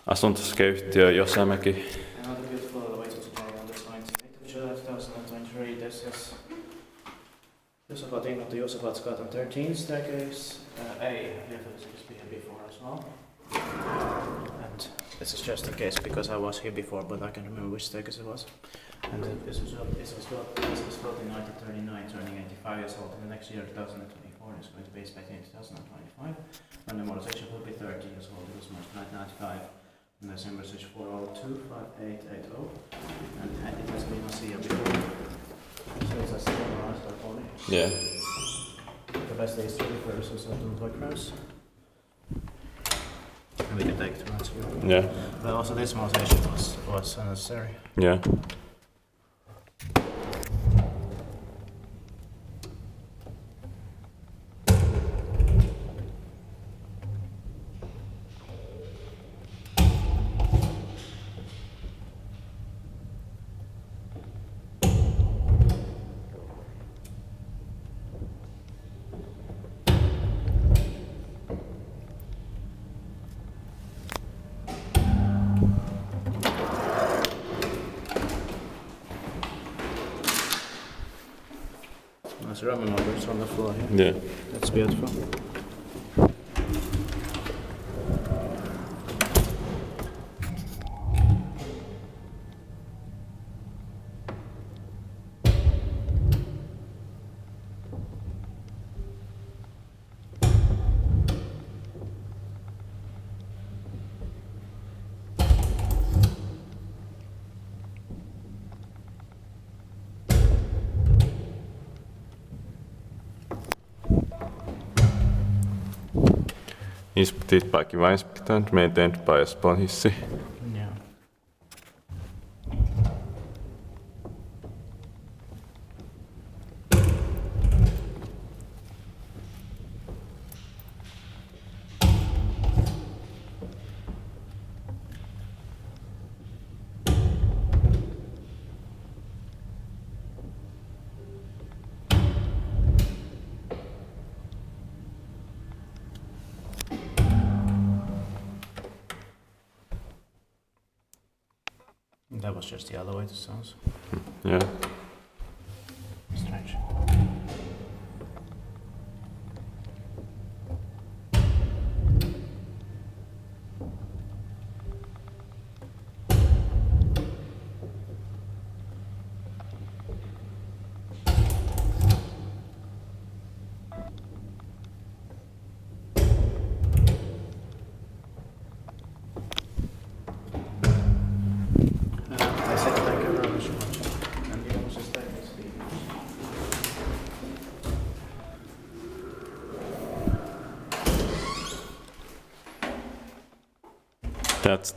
asuntosakeyhtiö Josamäki. Another beautiful elevator today on the 28th of July 2023. This is Josafatinkatu, Josafatinkatu 13 staircase. A, here to be here before as well. And this is just in case because I was here before, but I can't remember which staircase it was. And this was built in 1939, turning 85 years old. In the next year, 2024, it's going to be expected in 2025. And the modernization will be 30 years old. It was March 1995. And the number is 4025880. And it has been ASEA before. So it's a modernized by Kone. Yeah. The best is to reverse is to the cross. And we can take it to ASEA. Yeah. But also this modernization was unnecessary. Yeah. Nice Roman numbers on the floor here. Yeah. That's beautiful. Inspeltingsparken var inspektant med den på hissi. Yeah. That was just the elevator sounds. Yeah. Strange. I said thank you very much. And the other staircase. That's